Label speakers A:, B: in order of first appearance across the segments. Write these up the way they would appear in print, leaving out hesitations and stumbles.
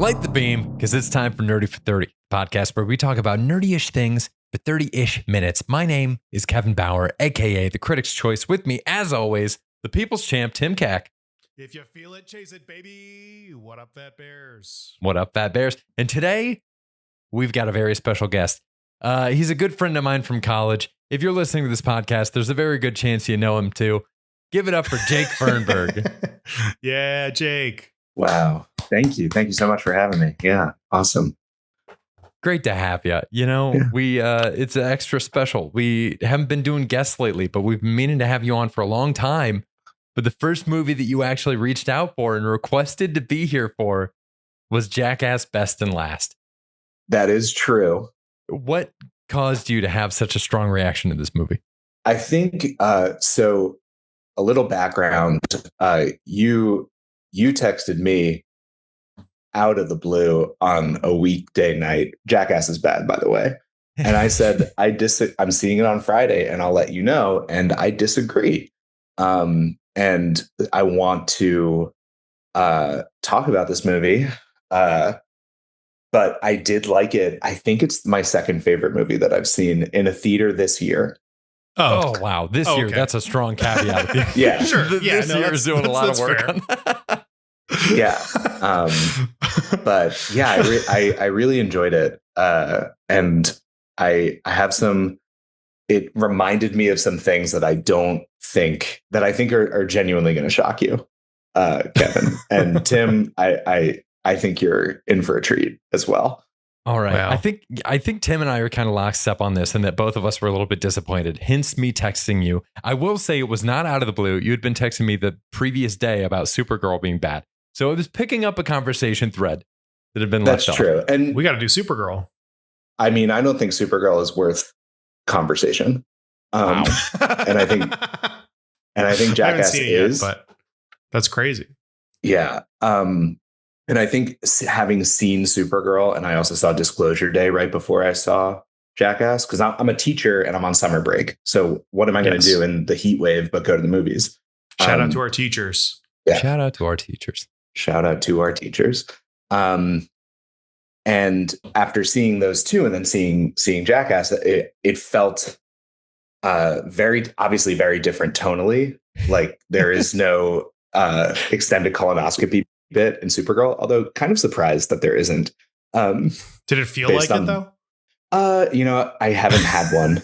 A: Light the beam, because it's time for Nerdy for 30, podcast where we talk about nerdy-ish things for 30-ish minutes. My name is Kevin Bauer, a.k.a. the Critic's Choice. With me, as always, the People's Champ, Tim Cack.
B: If you feel it, chase it, baby. What up, Fat Bears?
A: What up, Fat Bears? And today, we've got a very special guest. He's a good friend of mine from college. If you're listening to this podcast, there's a very good chance you know him too. Give it up for Jake Fernberg.
B: Yeah, Jake.
C: Wow. Thank you. Thank you so much for having me. Yeah. Awesome.
A: Great to have you. You know, it's extra special. We haven't been doing guests lately, but we've been meaning to have you on for a long time. But the first movie that you actually reached out for and requested to be here for was Jackass Best and Last.
C: That is true.
A: What caused you to have such a strong reaction to this movie?
C: I think, so a little background, you texted me out of the blue on a weekday night. Jackass is bad, by the way. And I said, I'm seeing it on Friday and I'll let you know. And I disagree. And I want to talk about this movie. But I did like it. I think it's my second favorite movie that I've seen in a theater this year.
A: Oh wow. This year, okay. That's a strong caveat.
C: Yeah.
B: Sure.
A: This year is doing a lot of work
B: fair.
A: on that.
C: Yeah. But yeah, I really enjoyed it. And I have it reminded me of some things that I think are genuinely going to shock you, Kevin. And Tim, I think you're in for a treat as well.
A: All right.
B: Wow.
A: I think Tim and I are kind of lockstep on this, and that both of us were a little bit disappointed. Hence me texting you. I will say it was not out of the blue. You had been texting me the previous day about Supergirl being bad. So it was picking up a conversation thread that had been left off.
C: That's true. And
B: we got to do Supergirl.
C: I mean, I don't think Supergirl is worth conversation.
B: Wow.
C: and I think Jackass is.
B: Yet, but that's crazy.
C: Yeah. And I think having seen Supergirl, and I also saw Disclosure Day right before I saw Jackass, because I'm a teacher and I'm on summer break. So what am I going to do in the heat wave but go to the movies?
B: Shout out to our teachers.
C: Yeah.
A: Shout out to our teachers.
C: Shout out to our teachers. And after seeing those two and then seeing Jackass, it felt very different tonally. Like there is no extended colonoscopy bit in Supergirl, although kind of surprised that there isn't.
B: Did it feel like it though?
C: I haven't had one.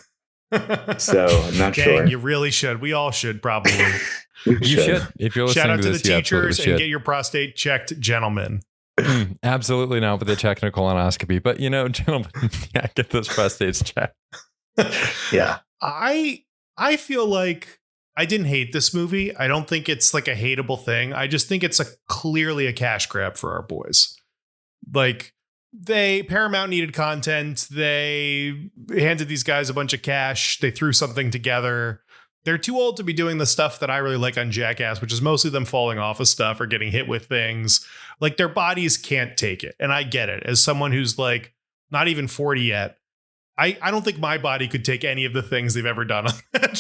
C: So I'm not sure.
B: You really should. We all should probably.
A: You should. If you're listening
B: Shout out to
A: this,
B: the teachers and get your prostate checked, gentlemen.
A: Absolutely not with a technical colonoscopy, but gentlemen, yeah, get those prostates checked.
C: Yeah.
B: I feel like I didn't hate this movie. I don't think it's like a hateable thing. I just think it's clearly a cash grab for our boys. Like Paramount needed content. They handed these guys a bunch of cash. They threw something together. They're too old to be doing the stuff that I really like on Jackass, which is mostly them falling off of stuff or getting hit with things. Like their bodies can't take it. And I get it. As someone who's like not even 40 yet, I don't think my body could take any of the things they've ever done on that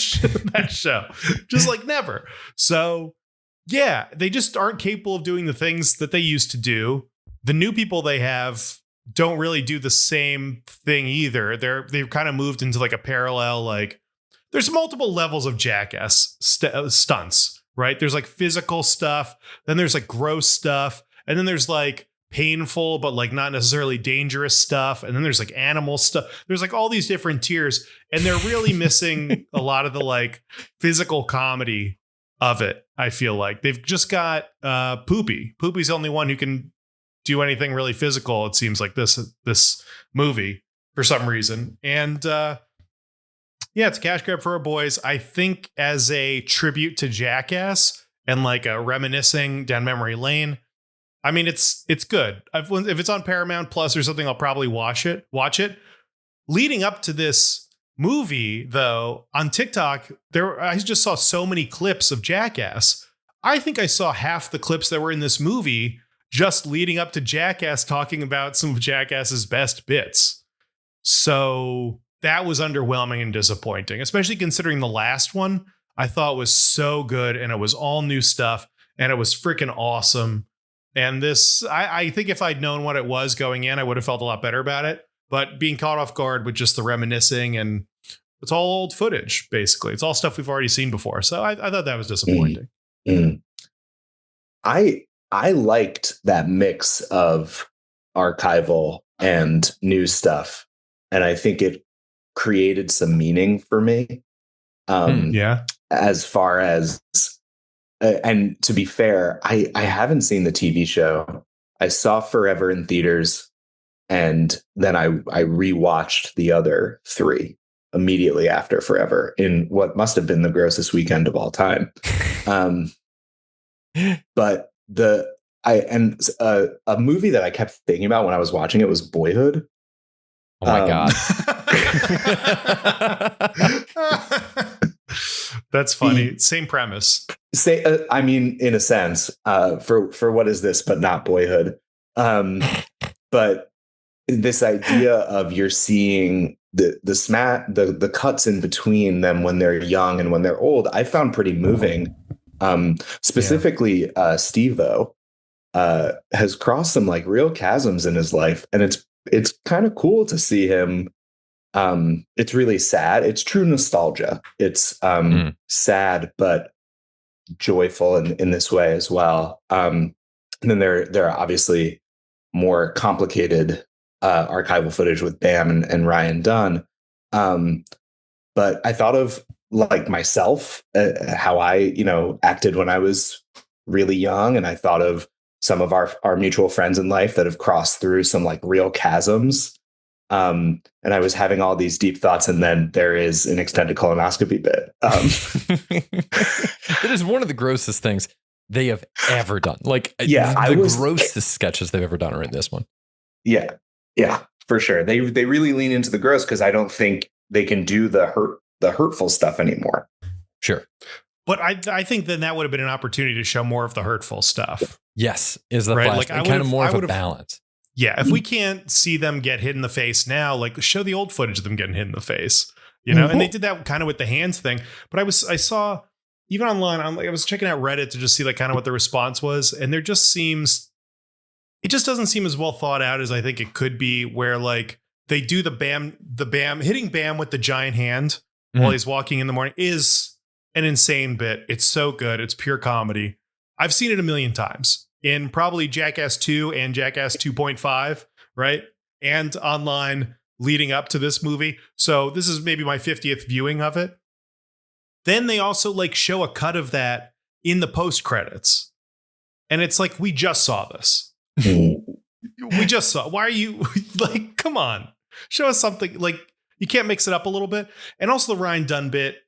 B: show. Just like never. So yeah, they just aren't capable of doing the things that they used to do. The new people they have don't really do the same thing either. They've kind of moved into like a parallel, like there's multiple levels of Jackass stunts, right? There's like physical stuff. Then there's like gross stuff. And then there's like painful, but like not necessarily dangerous stuff. And then there's like animal stuff. There's like all these different tiers. And they're really missing a lot of the like physical comedy of it. I feel like they've just got Poopy. Poopy's the only one who can do anything really physical. It seems like this movie for some reason. And yeah, it's a cash grab for our boys. I think as a tribute to Jackass and like a reminiscing down memory lane, I mean, it's good. If it's on Paramount Plus or something, I'll probably watch it. Leading up to this movie, though, on TikTok, I just saw so many clips of Jackass. I think I saw half the clips that were in this movie just leading up to Jackass talking about some of Jackass's best bits. So that was underwhelming and disappointing, especially considering the last one I thought was so good and it was all new stuff and it was freaking awesome. And this, I think if I'd known what it was going in, I would have felt a lot better about it. But being caught off guard with just the reminiscing, and it's all old footage, basically. It's all stuff we've already seen before. So I thought that was disappointing.
C: Mm. I liked that mix of archival and new stuff, and I think it created some meaning for me.
B: Yeah.
C: As far as and to be fair, I haven't seen the TV show. I saw Forever in theaters, and then I rewatched the other three immediately after Forever in what must have been the grossest weekend of all time. But a movie that I kept thinking about when I was watching it was Boyhood.
A: Oh my God.
B: That's funny. Same premise.
C: I mean, in a sense, for what is this, but not Boyhood. But this idea of you're seeing the cuts in between them when they're young and when they're old, I found pretty moving. Specifically, Steve-O has crossed some like real chasms in his life, and it's kind of cool to see him. It's really sad. It's true nostalgia. It's sad but joyful in this way as well. And then there are obviously more complicated archival footage with Bam and Ryan Dunn. But I thought of like myself, how I acted when I was really young, and I thought of some of our mutual friends in life that have crossed through some like real chasms. And I was having all these deep thoughts, and then there is an extended colonoscopy bit.
A: It is one of the grossest things they have ever done. Like, grossest sketches they've ever done are in this one.
C: Yeah, for sure. They really lean into the gross because I don't think they can do the hurtful stuff anymore.
A: Sure.
B: But I think then that would have been an opportunity to show more of the hurtful stuff.
A: Yes, is the
B: right?
A: flashback, like kind of more of a balance.
B: Yeah, if we can't see them get hit in the face now, like show the old footage of them getting hit in the face, And they did that kind of with the hands thing. But I saw even online, I was checking out Reddit to just see like kind of what the response was, and it just doesn't seem as well thought out as I think it could be. Where like they do the Bam hitting Bam with the giant hand while he's walking in the morning is an insane bit. It's so good. It's pure comedy. I've seen it a million times. In probably Jackass 2 and Jackass 2.5, right? And online leading up to this movie. So this is maybe my 50th viewing of it. Then they also like show a cut of that in the post credits. And it's like, we just saw this. We just saw. Why are you like, come on, show us something. Like, you can't mix it up a little bit. And also the Ryan Dunn bit.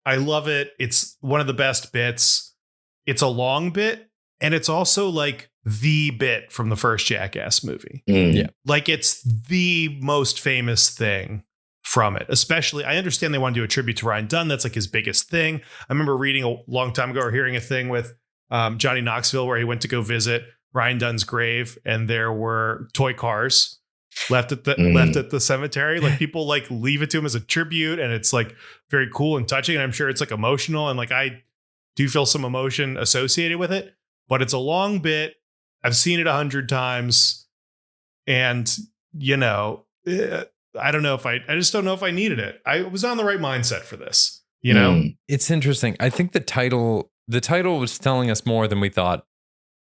B: I love it. It's one of the best bits. It's a long bit. And it's also like the bit from the first Jackass movie.
A: Yeah.
B: Like it's the most famous thing from it. Especially, I understand they want to do a tribute to Ryan Dunn. That's like his biggest thing. I remember reading a long time ago or hearing a thing with Johnny Knoxville where he went to go visit Ryan Dunn's grave, and there were toy cars left at the cemetery. Like people like leave it to him as a tribute, and it's like very cool and touching. And I'm sure it's like emotional, and like I do feel some emotion associated with it. But it's a long bit. I've seen it 100 times. And, I don't know if I just don't know if I needed it. I was on the right mindset for this,
A: It's interesting. I think the title was telling us more than we thought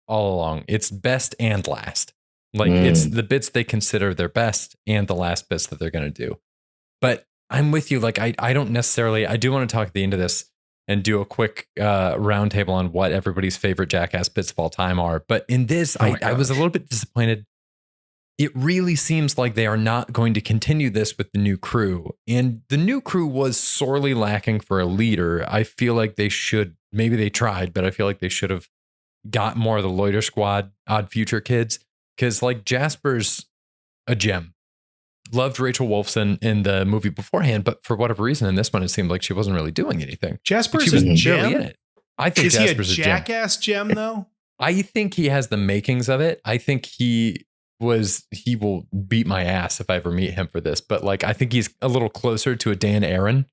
A: all along. It's best and last. Like it's the bits they consider their best and the last bits that they're going to do. But I'm with you. Like, I don't necessarily, I do want to talk at the end of this and do a quick roundtable on what everybody's favorite Jackass bits of all time are. But in this, I was a little bit disappointed. It really seems like they are not going to continue this with the new crew. And the new crew was sorely lacking for a leader. I feel like they should, maybe they tried, but I feel like they should have got more of the Loiter Squad, Odd Future kids. Because like Jasper's a gem. Loved Rachel Wolfson in the movie beforehand, but for whatever reason in this one, it seemed like she wasn't really doing anything.
B: Jasper's a gem?
A: Barely in it. I think Jasper's
B: he a Jackass gem though?
A: I think he has the makings of it. I think he will beat my ass if I ever meet him for this. But like, I think he's a little closer to a Dan Aaron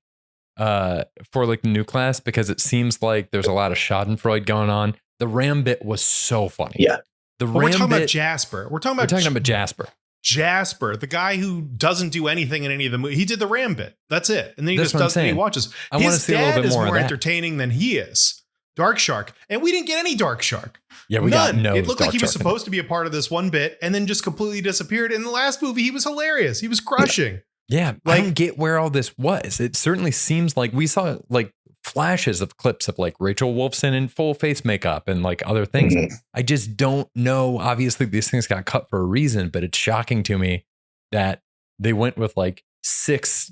A: for like the new class, because it seems like there's a lot of Schadenfreude going on. The Ram bit was so funny.
C: Yeah.
A: The
B: But we're
A: ram
B: talking about
A: bit,
B: Jasper.
A: we're talking about Jasper.
B: Jasper, the guy who doesn't do anything in any of the movie. He did the ram bit. That's it. And then he
A: That's
B: just
A: what I'm
B: does it. He
A: saying.
B: watches.
A: I want to see a little bit
B: is
A: more
B: more
A: of that.
B: entertaining than he is. Dark Shark. And we didn't get any Dark Shark.
A: Yeah, we got no.
B: It looked
A: Dark
B: like he was
A: Shark.
B: supposed to be a part of this one bit and then just completely disappeared. In the last movie, he was hilarious. He was crushing.
A: Yeah,
B: Like-
A: I don't get where all this was. It certainly seems like we saw like flashes of clips of like Rachel Wolfson in full face makeup and like other things.
C: Mhm.
A: I just don't know. Obviously, these things got cut for a reason, but it's shocking to me that they went with like 6,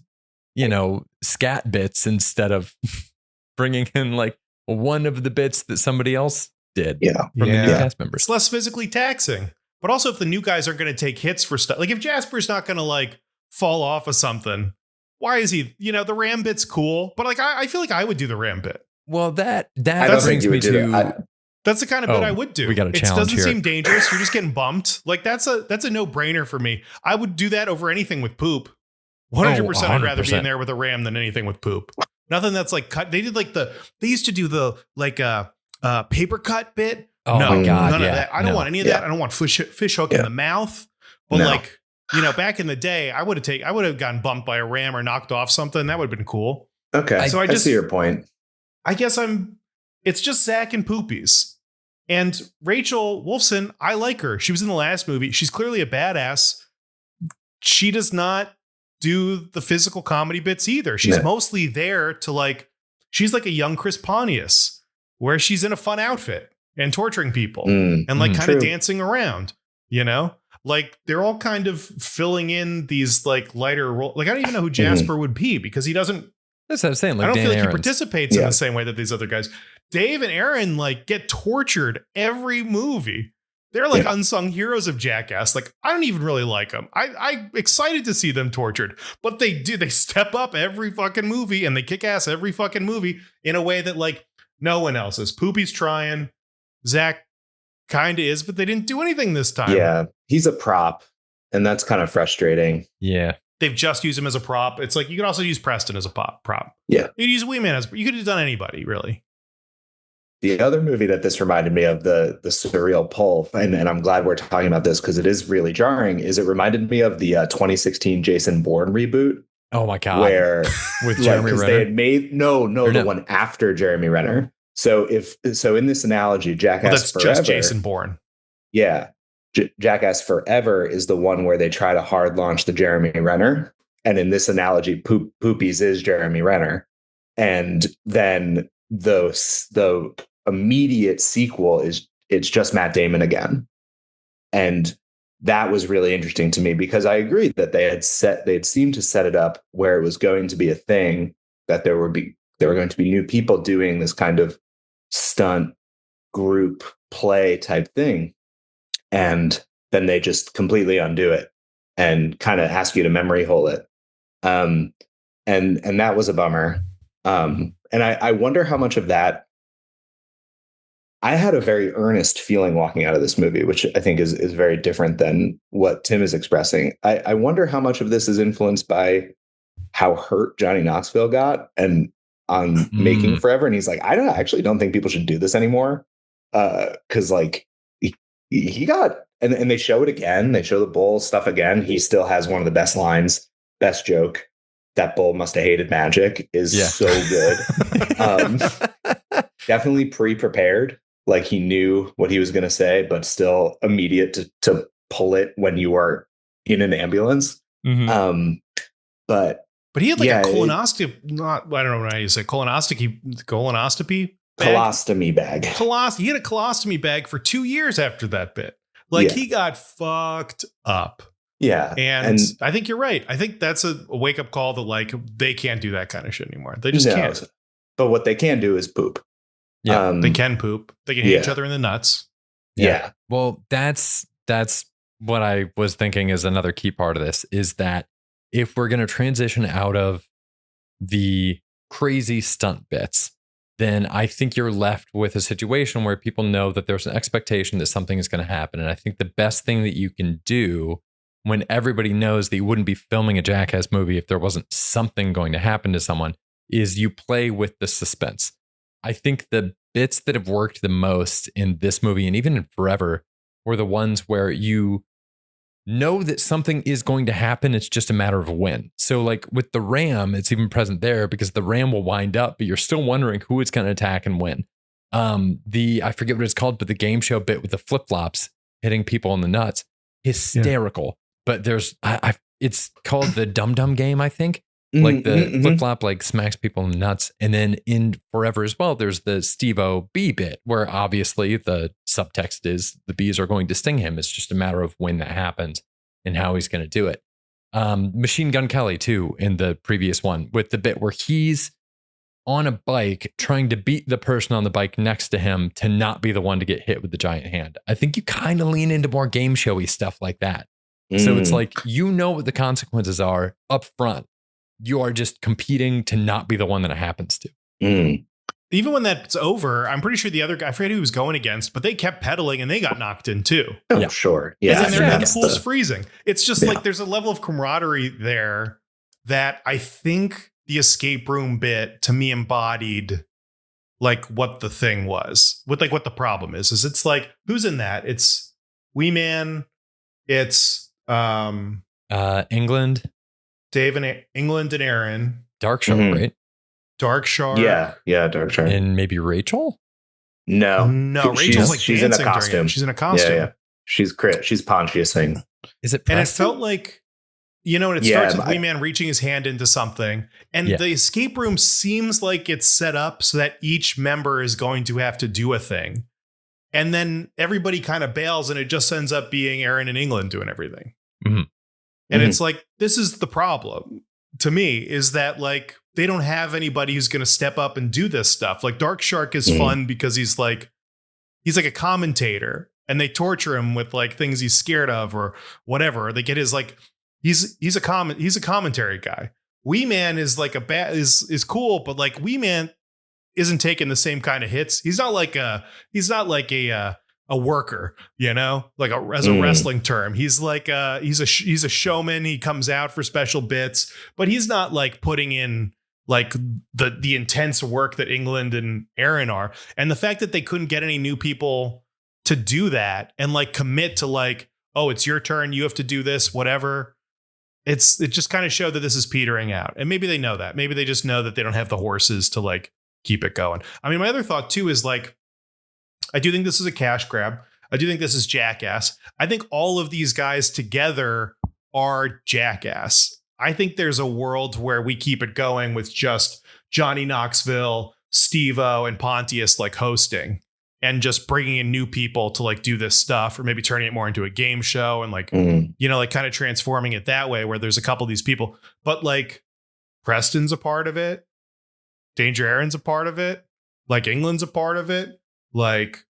A: scat bits instead of bringing in like one of the bits that somebody else did
C: Yeah.
A: from the new
B: Yeah.
A: cast members.
B: It's less physically taxing. But also, if the new guys aren't going to take hits for stuff, like if Jasper's not going to like fall off of something, why is he? The ram bit's cool, but like I feel like I would do the ram bit.
A: Well, that
C: I don't think
A: brings
C: you
A: me
C: would do
A: to
C: that.
B: That's the kind of bit
A: Oh,
B: I would do.
A: we got a
B: It
A: challenge
B: doesn't
A: here.
B: seem dangerous. You're just getting bumped. Like that's a no brainer for me. I would do that over anything with poop. 100%. I'd rather be
A: 100%.
B: in there with a ram than anything with poop. Nothing that's like cut. They did like they used to do the like paper cut bit.
A: Oh
B: no,
A: my God,
B: none
A: yeah,
B: of that. I don't
A: no.
B: want any of that. I don't want fish hook in the mouth. But
C: No.
B: like, back in the day, I would have gotten bumped by a ram or knocked off something. That would have been cool.
C: Okay.
B: So I
C: I
B: just-
C: see your point.
B: I guess it's just Zach and Poopies. And Rachel Wolfson, I like her. She was in the last movie. She's clearly a badass. She does not do the physical comedy bits either. She's
C: No.
B: mostly there to she's like a young Chris Pontius, where she's in a fun outfit and torturing people and kind
C: True.
B: of dancing around, Like they're all kind of filling in these like lighter roles. Like I don't even know who Jasper would be because he doesn't.
A: That's what I'm saying. Like
B: I don't
A: Dan
B: feel like
A: Aarons.
B: he participates in
C: Yeah.
B: the same way that these other guys. Dave and Aaron get tortured every movie. They're like unsung heroes of Jackass. Like I don't even really like them. I'm excited to see them tortured, but they do. They step up every fucking movie and they kick ass every fucking movie in a way that no one else is. Poopy's trying. Zach kind of is, but they didn't do anything this time.
C: Yeah. He's a prop, and that's kind of frustrating.
A: Yeah.
B: They've just used him as a prop. It's like you could also use Preston as a prop.
C: Yeah.
B: You could use Wee Man you could have done anybody, really.
C: The other movie that this reminded me of, the surreal pull, and I'm glad we're talking about this because it is really jarring, is it reminded me of the 2016 Jason Bourne reboot,
A: Oh my God.
C: where
A: With Jeremy
C: 'cause
A: Renner.
C: they had made the one after Jeremy Renner. So in this analogy, Jackass
B: Well, that's
C: Forever,
B: just Jason Bourne.
C: yeah, Jackass Forever is the one where they try to hard launch the Jeremy Renner, and in this analogy, Poopies is Jeremy Renner, and then the immediate sequel it's just Matt Damon again, and that was really interesting to me because I agree that they'd seemed to set it up where it was going to be a thing, that there were going to be new people doing this kind of stunt group play type thing, and then they just completely undo it and kind of ask you to memory hole it, and that was a bummer. And I wonder how much of that. I had a very earnest feeling walking out of this movie, which I think is very different than what Tim is expressing. I wonder how much of this is influenced by how hurt Johnny Knoxville got and on making Forever. And he's like, I actually don't think people should do this anymore. Cause he got, and they show it again. They show the bull stuff again. He still has one of the best lines, best joke. That bull must have hated magic is so good. Definitely pre-prepared. Like he knew what he was going to say, but still immediate to pull it when you are in an ambulance.
A: Mm-hmm.
B: But he had a colonoscopy. I don't know how you say colonoscopy bag?
C: Colostomy bag.
B: He had a colostomy bag for 2 years after that bit. He got fucked up.
C: Yeah.
B: And I think you're right. I think that's a wake up call that they can't do that kind of shit anymore. They just can't.
C: But what they can do is poop.
B: Yeah, they can poop. They can hit each other in the nuts.
C: Yeah.
A: Well, that's what I was thinking is another key part of this is that if we're going to transition out of the crazy stunt bits, then I think you're left with a situation where people know that there's an expectation that something is going to happen. And I think the best thing that you can do when everybody knows that you wouldn't be filming a Jackass movie if there wasn't something going to happen to someone is you play with the suspense. I think the bits that have worked the most in this movie and even in Forever or the ones where you know that something is going to happen. It's just a matter of when. So like with the ram, it's even present there because the ram will wind up, but you're still wondering who it's going to attack and when. I forget what it's called, but the game show bit with the flip-flops hitting people in the nuts, hysterical. But there's, it's called the Dum Dum game, I think. Like the flip-flop like smacks people in the nuts. And then in Forever as well, there's the Steve-O bee bit where obviously the subtext is the bees are going to sting him. It's just a matter of when that happens and how he's going to do it. Machine Gun Kelly too, in the previous one with the bit where he's on a bike trying to beat the person on the bike next to him to not be the one to get hit with the giant hand. I think you kind of lean into more game showy stuff like that. So it's like, you know what the consequences are up front. You are just competing to not be the one that it happens to.
B: Even when that's over, I'm pretty sure the other guy, I forget who he was going against, but they kept pedaling and they got knocked in too.
C: Oh, sure. Yeah.
B: And then the pool's freezing. It's just like there's a level of camaraderie there that I think the escape room bit to me embodied like what the thing was, with like what the problem is it's like, who's in that? It's Wee Man. It's
A: England.
B: Dave and England and Aaron.
A: Dark Shark, right?
B: Dark Shark.
C: Yeah, Dark Shark.
A: And maybe Rachel?
C: No,
B: Rachel's like
C: she's in a costume.
B: She's in a costume.
C: Yeah. She's Pontiusing.
A: Is it Preston?
B: And it felt like, you know, and it starts with Wee Man reaching his hand into something. And the escape room seems like it's set up so that each member is going to have to do a thing. And then everybody kind of bails and it just ends up being Aaron and England doing everything. And it's like, this is the problem to me, is that like they don't have anybody who's going to step up and do this stuff. Like Dark Shark is fun because he's like a commentator and they torture him with like things he's scared of or whatever. They get his like, he's a commentary guy. Wee Man is like is cool, but like Wee Man isn't taking the same kind of hits. He's not like a worker, you know, like as a wrestling term. He's like he's a showman. He comes out for special bits, but he's not like putting in like the intense work that England and Aaron are. And the fact that they couldn't get any new people to do that and like commit to like, oh, it's your turn, you have to do this, whatever. It just kind of showed that this is petering out. And maybe they know that. Maybe they just know that they don't have the horses to like keep it going. I mean, my other thought too is like, I do think this is a cash grab. I do think this is Jackass. I think all of these guys together are Jackass. I think there's a world where we keep it going with just Johnny Knoxville, Steve-O, and Pontius like hosting and just bringing in new people to like do this stuff, or maybe turning it more into a game show and like, you know, like kind of transforming it that way where there's a couple of these people. But like Preston's a part of it. Danger Aaron's a part of it. Like England's a part of it. Like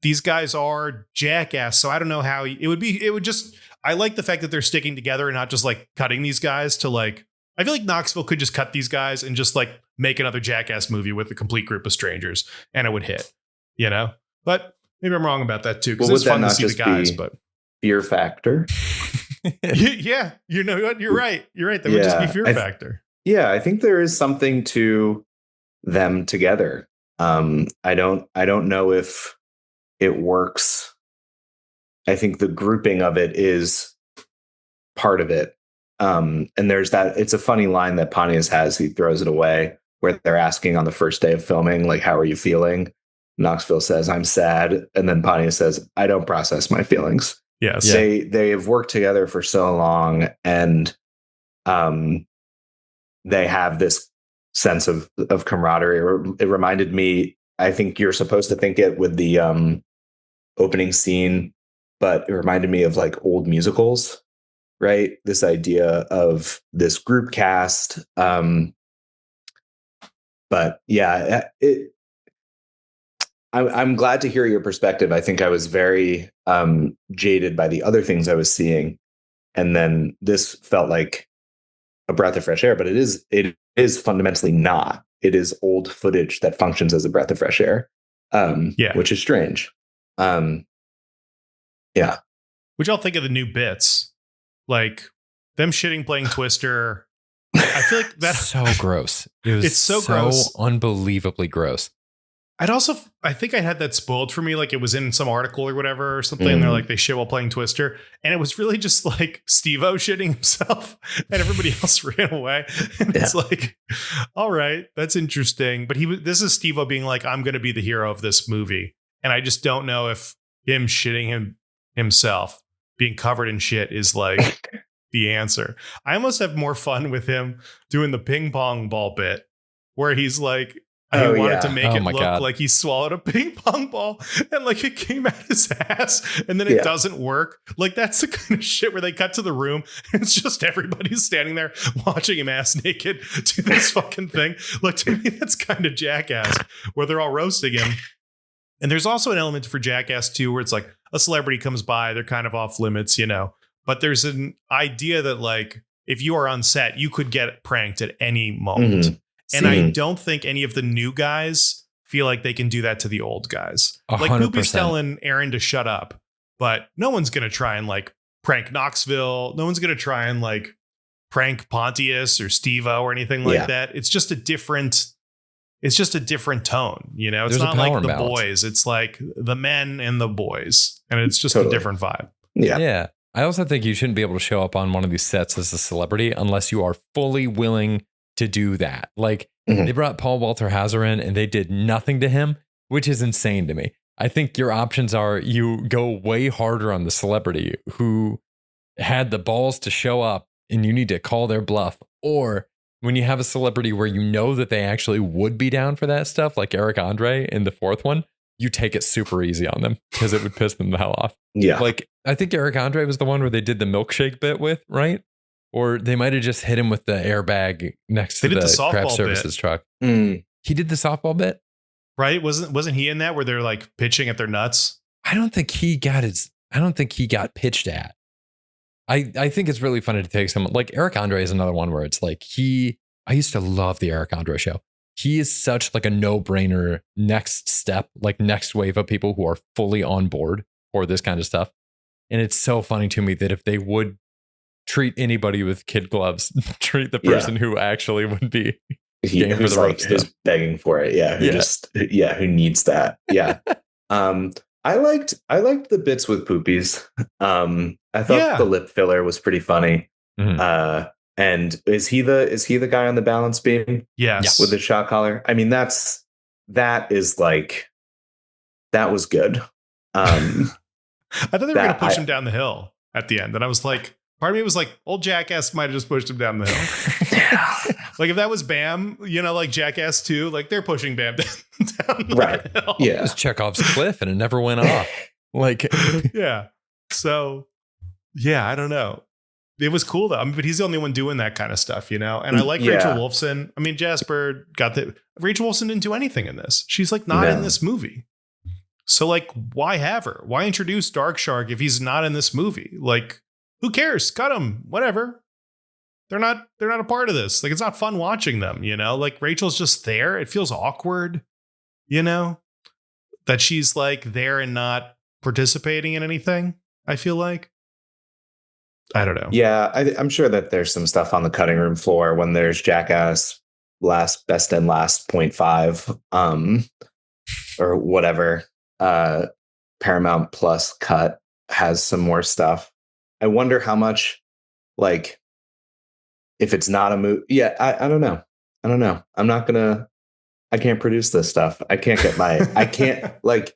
B: these guys are Jackass. So I don't know how it would just, I like the fact that they're sticking together and not just like cutting these guys to like, I feel like Knoxville could just cut these guys and just like make another Jackass movie with a complete group of strangers and it would hit, you know, but maybe I'm wrong about that too. Cause it's fun to see the guys, but
C: Fear Factor.
B: Yeah. You know what? You're right. That would just be Fear Factor.
C: Yeah. I think there is something to them together. I don't know if it works. I think the grouping of it is part of it. And there's that, it's a funny line that Pontius has, he throws it away, where they're asking on the first day of filming, like, how are you feeling? Knoxville says, I'm sad. And then Pontius says, I don't process my feelings.
B: Yes.
C: They have worked together for so long and they have this sense of camaraderie. It reminded me, I think you're supposed to think it with the opening scene, but it reminded me of like old musicals, right? This idea of this group cast. But yeah, I'm glad to hear your perspective. I think I was very jaded by the other things I was seeing. And then this felt like a breath of fresh air, but it is fundamentally not. It is old footage that functions as a breath of fresh air, which is strange. Yeah.
B: Which I'll think of the new bits, like them shitting playing Twister. I feel like that's
A: so gross. It's so
B: gross,
A: unbelievably gross.
B: I think I had that spoiled for me. Like it was in some article or whatever or something.
C: Mm.
B: And they're like, they shit while playing Twister. And it was really just like Steve-O shitting himself and everybody else ran away. And it's like, all right, that's interesting. But this is Steve-O being like, I'm going to be the hero of this movie. And I just don't know if him shitting himself being covered in shit is like the answer. I almost have more fun with him doing the ping pong ball bit where he's like, he wanted to make it look like he swallowed a ping pong ball and like it came out his ass and then it doesn't work. Like that's the kind of shit where they cut to the room and it's just everybody's standing there watching him ass naked do this fucking thing. Like to me, that's kind of Jackass where they're all roasting him. And there's also an element for Jackass too, where it's like a celebrity comes by, they're kind of off limits, you know, but there's an idea that like, if you are on set, you could get pranked at any moment. Mm-hmm. And I don't think any of the new guys feel like they can do that to the old guys. 100%. Like Poopy's telling Aaron to shut up, but no one's going to try and like prank Knoxville. No one's going to try and like prank Pontius or Steve-O or anything like that. It's just a different tone. You know, it's not like the boys. It's like the men and the boys. And it's just a different vibe.
A: Yeah. Yeah. I also think you shouldn't be able to show up on one of these sets as a celebrity unless you are fully willing to do that. Like they brought Paul Walter Hauser in and they did nothing to him, which is insane to me. I think your options are you go way harder on the celebrity who had the balls to show up and you need to call their bluff. Or when you have a celebrity where you know that they actually would be down for that stuff, like Eric Andre in the fourth one, you take it super easy on them because it would piss them the hell off.
C: Yeah.
A: Like I think Eric Andre was the one where they did the milkshake bit with, right? Or they might have just hit him with the airbag next to the craft services truck. He did the softball bit,
B: right? Wasn't he in that where they're like pitching at their nuts?
A: I don't think he got pitched at. I think it's really funny to take someone like Eric Andre is another one where it's like I used to love the Eric Andre show. He is such like a no-brainer next step, like next wave of people who are fully on board for this kind of stuff. And it's so funny to me that if they would treat anybody with kid gloves, treat the person who actually would be game for the like
C: who's begging for it. Yeah. Who needs that. Yeah. I liked the bits with Poopies. I thought the lip filler was pretty funny. Mm-hmm. And is he the guy on the balance beam?
B: Yes.
C: With the shot collar. I mean, that was good.
B: I thought they were going to push him down the hill at the end. And I was like, part of me was like, old Jackass might have just pushed him down the hill. Like if that was Bam, you know, like Jackass 2, like they're pushing Bam down the hill.
C: Yeah.
A: It was Chekhov's cliff and it never went off. Like,
B: yeah. So, yeah, I don't know. It was cool though. I mean, but he's the only one doing that kind of stuff, you know? And I like Rachel Wolfson. I mean, Jasper Rachel Wolfson didn't do anything in this. She's like not in this movie. So like, why have her? Why introduce Dark Shark if he's not in this movie? Like, who cares? Cut him. Whatever. They're not a part of this. Like, it's not fun watching them, you know? Like, Rachel's just there. It feels awkward, you know? That she's like there and not participating in anything, I feel like. I don't know.
C: Yeah, I'm sure that there's some stuff on the cutting room floor when there's Jackass best and last 0.5 or whatever. Paramount Plus cut has some more stuff. I wonder how much, like, if it's not a movie. Yeah, I don't know. I can't produce this stuff. I can't like,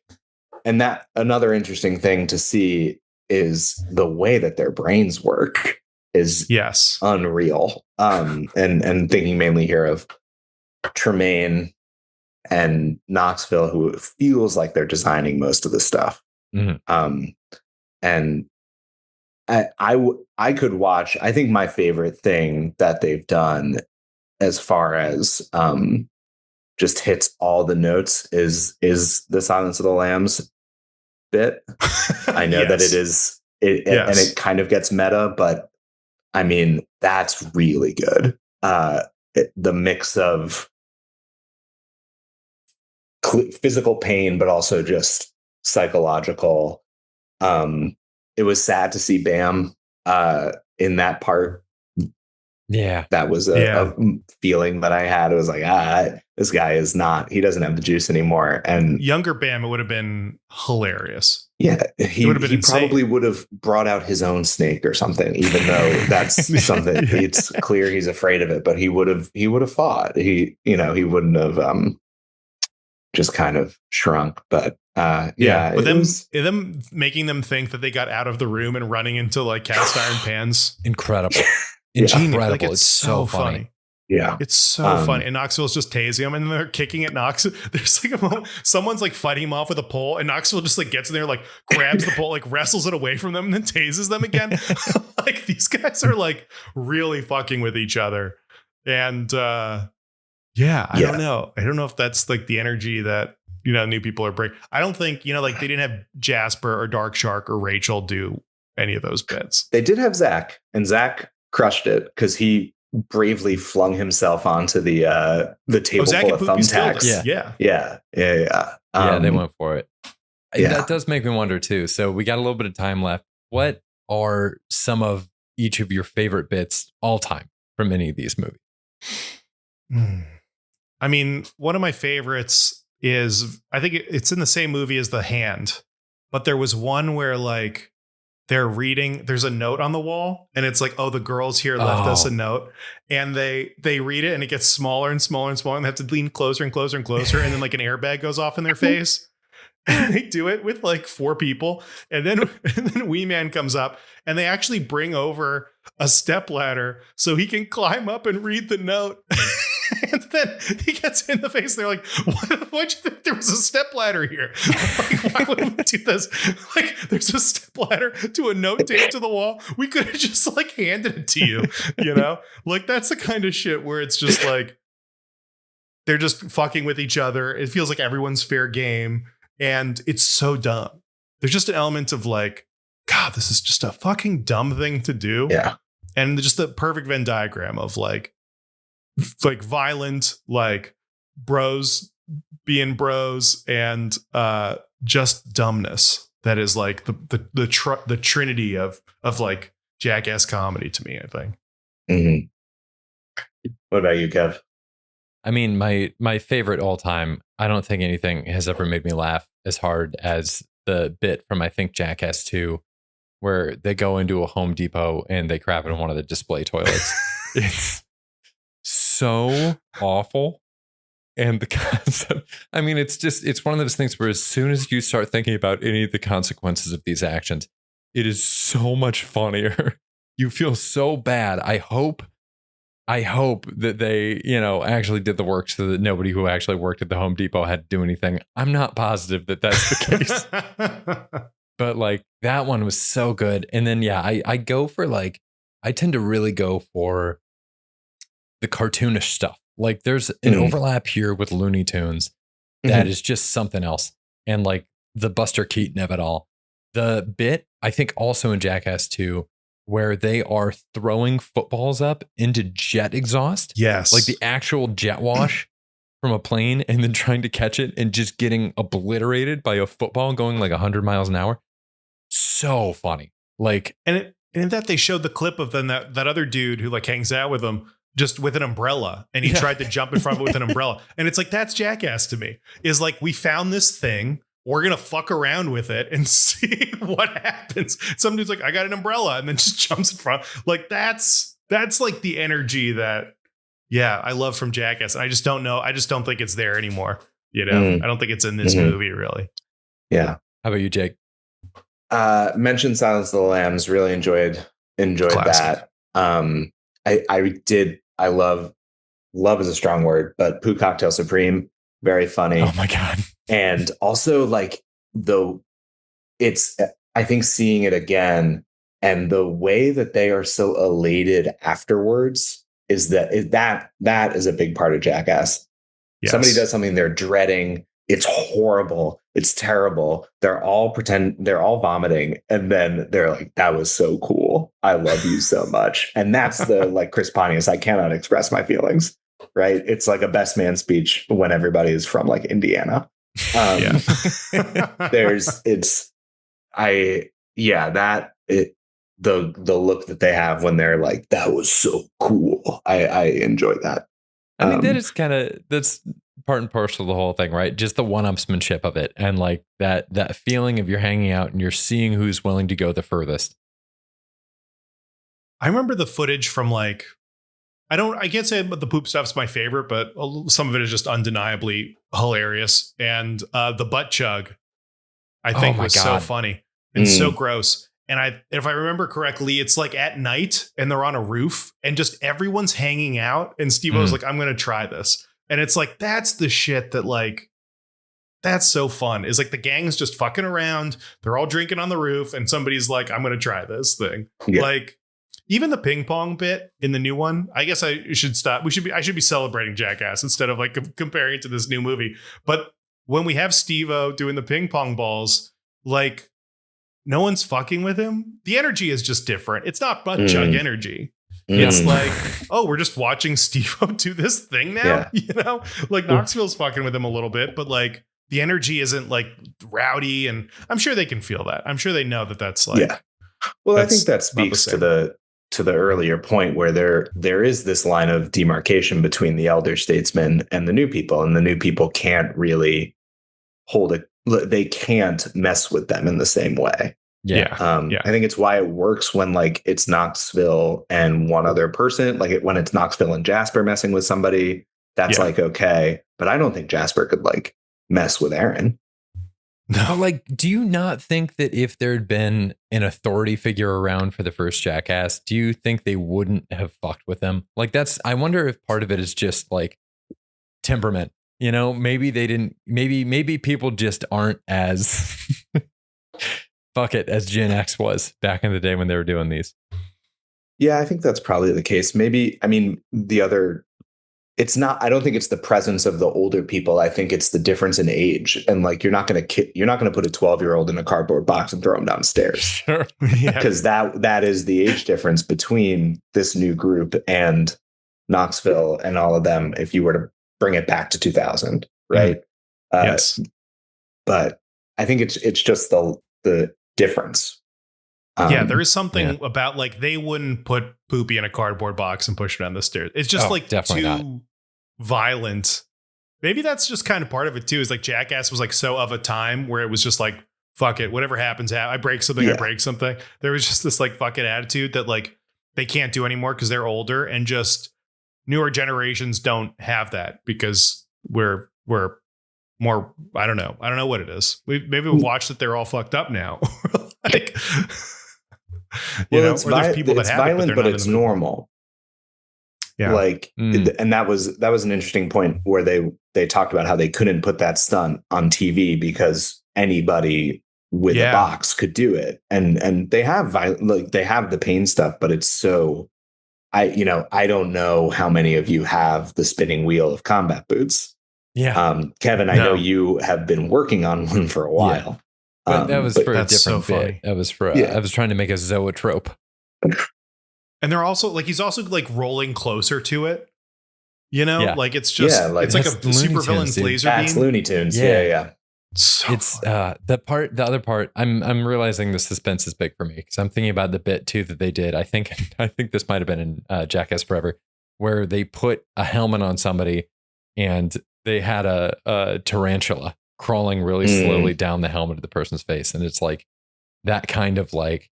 C: and that another interesting thing to see is the way that their brains work is unreal. And thinking mainly here of Tremaine and Knoxville, who feels like they're designing most of the stuff. Mm-hmm. And I could watch. I think my favorite thing that they've done, as far as just hits all the notes, is the Silence of the Lambs bit. I know that it is, and it kind of gets meta, but I mean that's really good. The mix of physical pain, but also just psychological. It was sad to see Bam in that part
A: Yeah.
C: That was a feeling that I had. It was like, this guy he doesn't have the juice anymore. And
B: younger Bam, it would have been hilarious.
C: Yeah, he
B: would have been
C: probably would have brought out his own snake or something, even though that's something it's clear he's afraid of it, but he would have fought. He wouldn't have just kind of shrunk. But but them making them think that they got out of the room and running into like cast iron pans.
A: Incredible.
B: Ingenious. Like, it's so funny.
C: Yeah,
B: it's so funny. And Knoxville's just tasing him, and they're kicking at Knox. There's like a moment, someone's like fighting him off with a pole, and Knoxville just like gets in there, like grabs the pole, like wrestles it away from them, and then tases them again. Like these guys are like really fucking with each other. And I don't know. I don't know if that's like the energy that new people are bringing. I don't think like they didn't have Jasper or Dark Shark or Rachel do any of those bits.
C: They did have Zach, and Zach crushed it because he bravely flung himself onto the table full of thumbtacks.
A: Yeah, they went for it.
C: Yeah.
A: That does make me wonder too. So we got a little bit of time left. What are some of each of your favorite bits all time from any of these movies?
B: I mean, one of my favorites is, I think it's in the same movie as The Hand, but there was one where like they're reading, there's a note on the wall, and it's like, oh, the girls here left us a note, and they read it, and it gets smaller and smaller and smaller, and they have to lean closer and closer and closer, and then like an airbag goes off in their face. And they do it with like 4 people, and then Wee Man comes up, and they actually bring over a stepladder so he can climb up and read the note. And then he gets in the face. They're like, why'd you think there was a stepladder here? Like, why would we do this? Like, there's a stepladder to a note taped to the wall. We could have just like handed it to you, Like, that's the kind of shit where it's just like, they're just fucking with each other. It feels like everyone's fair game. And it's so dumb. There's just an element of like, God, this is just a fucking dumb thing to do.
C: Yeah.
B: And just the perfect Venn diagram of like violent, like bros being bros, and just dumbness. That is like the trinity of like Jackass comedy to me, I think.
C: Mm-hmm. What about you, Kev?
A: I mean, my favorite all time, I don't think anything has ever made me laugh as hard as the bit from, I think, Jackass 2, where they go into a Home Depot and they crap in one of the display toilets. It's so awful. And the concept, I mean, it's one of those things where as soon as you start thinking about any of the consequences of these actions, it is so much funnier. You feel so bad. I hope that they, actually did the work so that nobody who actually worked at the Home Depot had to do anything. I'm not positive that that's the case. But like that one was so good. And then, I go for like, I tend to really go for the cartoonish stuff. Like there's an overlap here with Looney Tunes that is just something else. And like the Buster Keaton of it all. The bit, I think also in Jackass 2, where they are throwing footballs up into jet exhaust.
B: Yes.
A: Like the actual jet wash from a plane, and then trying to catch it and just getting obliterated by a football going like 100 miles an hour. So funny. Like,
B: and in that they showed the clip of then that other dude who like hangs out with them just with an umbrella, and he tried to jump in front of it with an umbrella. And it's like, that's Jackass to me, is like, we found this thing. We're going to fuck around with it and see what happens. Some dude's like, I got an umbrella, and then just jumps in front. Like that's like the energy that, I love from Jackass. And I just don't know. I just don't think it's there anymore. I don't think it's in this movie really.
C: Yeah.
A: How about you, Jake?
C: Mentioned Silence of the Lambs. Really enjoyed
B: Classic.
C: that. I love is a strong word, but Poo Cocktail Supreme, very funny.
A: Oh my God.
C: And also like I think seeing it again and the way that they are so elated afterwards is that is a big part of Jackass. Yes. Somebody does something they're dreading. It's horrible. It's terrible. They're all vomiting. And then they're like, that was so cool. I love you so much. And that's the like Chris Pontius, I cannot express my feelings. Right. It's like a best man speech when everybody is from like Indiana. the look that they have when they're like, that was so cool. I enjoy that.
A: I mean, that's part and parcel of the whole thing, right? Just the one-upsmanship of it, and like that feeling of you're hanging out and you're seeing who's willing to go the furthest.
B: I remember the footage from like, I can't say that the poop stuff's my favorite, but some of it is just undeniably hilarious. And the butt chug, I think, was so funny and so gross. And if I remember correctly, it's like at night and they're on a roof and just everyone's hanging out. And Steve-O's like, I'm going to try this. And it's like, that's the shit that like, that's so fun. Is like the gang's just fucking around. They're all drinking on the roof. And somebody's like, I'm going to try this thing. Yeah. Like even the ping pong bit in the new one, I guess I should stop. I should be celebrating Jackass instead of like comparing it to this new movie. But when we have Steve-O doing the ping pong balls, like, no one's fucking with him. The energy is just different. It's not butt chug energy. It's like, oh, we're just watching Steve-O do this thing now. Yeah. You know, like Knoxville's fucking with him a little bit, but like the energy isn't like rowdy. And I'm sure they can feel that. I'm sure they know that that's like,
C: yeah. Well, I think that speaks to the earlier point where there is this line of demarcation between the elder statesmen and the new people, and the new people can't really hold it. They can't mess with them in the same way.
A: Yeah.
C: I think it's why it works when like it's Knoxville and one other person, like when it's Knoxville and Jasper messing with somebody, that's like, okay. But I don't think Jasper could like mess with Aaron.
A: No. But like, do you not think that if there'd been an authority figure around for the first Jackass, do you think they wouldn't have fucked with them? Like I wonder if part of it is just like temperament. You know, maybe they didn't, maybe people just aren't as fuck it as Gen X was back in the day when they were doing these.
C: Yeah, I think that's probably the case. Maybe, I mean, it's not, I don't think it's the presence of the older people. I think it's the difference in age. And like, you're not going to put a 12-year-old in a cardboard box and throw him downstairs.
A: Sure.
C: Because that is the age difference between this new group and Knoxville and all of them. If you were to bring it back to 2000, right?
B: Yes.
C: But I think it's just the difference.
B: There is something about like they wouldn't put Poopy in a cardboard box and push it down the stairs. It's just like too violent. Maybe that's just kind of part of it too. Is like Jackass was like so of a time where it was just like, fuck it, whatever happens, I break something, I break something. There was just this like fucking attitude that like they can't do anymore because they're older, and just newer generations don't have that because we're more, I don't know what it is. Maybe we've watched that they're all fucked up now. Like,
C: there's people that have violent, but it's normal.
B: Yeah.
C: Like, and that was an interesting point where they talked about how they couldn't put that stunt on TV because anybody with a box could do it. And they have they have the pain stuff, but it's so, I don't know how many of you have the spinning wheel of combat boots.
A: Yeah.
C: Kevin, I know you have been working on one for a while.
A: Yeah. But that was for a different bit. That was for, I was trying to make a zoetrope.
B: And they're also like, he's also like rolling closer to it. You know, like it's just, it's like a super villain's laser beam.
C: That's Looney Tunes. Yeah.
B: So
A: it's the other part. I'm realizing the suspense is big for me because I'm thinking about the bit too that they did. I think this might have been in Jackass Forever, where they put a helmet on somebody and they had a tarantula crawling really slowly down the helmet of the person's face, and it's like that kind of like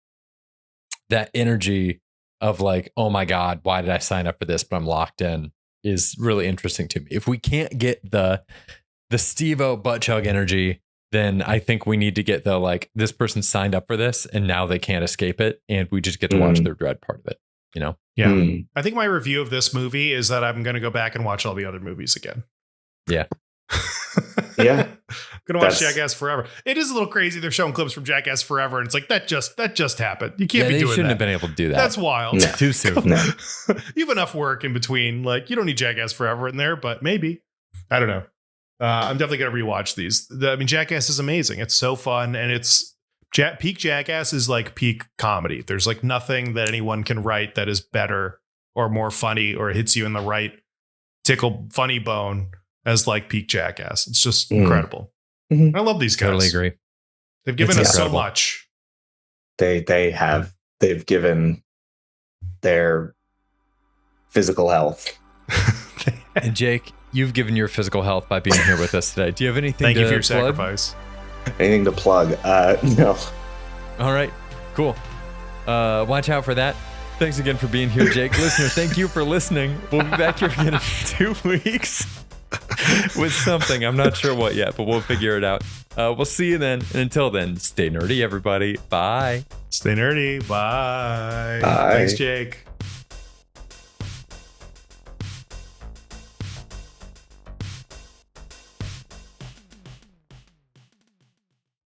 A: that energy of like, oh my god, why did I sign up for this? But I'm locked in is really interesting to me. If we can't get the Steve-O butt chug energy, then I think we need to get the like, this person signed up for this and now they can't escape it, and we just get to watch their dread part of it, you know?
B: Yeah. I think my review of this movie is that I'm going to go back and watch all the other movies again.
A: Yeah.
C: Yeah.
B: I'm going to watch Jackass Forever. It is a little crazy. They're showing clips from Jackass Forever, and it's like, that just happened. You can't be doing that. They shouldn't
A: have been able to do that.
B: That's wild.
C: No.
A: Too soon.
C: No.
B: You have enough work in between. Like, you don't need Jackass Forever in there, but maybe. I don't know. I'm definitely going to rewatch these. I mean, Jackass is amazing. It's so fun. And it's peak Jackass is like peak comedy. There's like nothing that anyone can write that is better or more funny or hits you in the right tickle funny bone as like peak Jackass. It's just incredible. I love these guys.
A: Totally agree.
B: They've given us so much.
C: They have they've given their physical health.
A: And Jake, you've given your physical health by being here with us today. Do you have anything
B: Thank
A: to
B: you for your
A: plug?
B: sacrifice.
C: Anything to plug? No.
A: All right, cool. Watch out for that. Thanks again for being here, Jake. Listener, thank you for listening. We'll be back here again in 2 weeks with something. I'm not sure what yet, but we'll figure it out. We'll see you then. And until then, stay nerdy, everybody. Bye.
B: Stay nerdy. Bye.
C: Bye.
B: Thanks, Jake.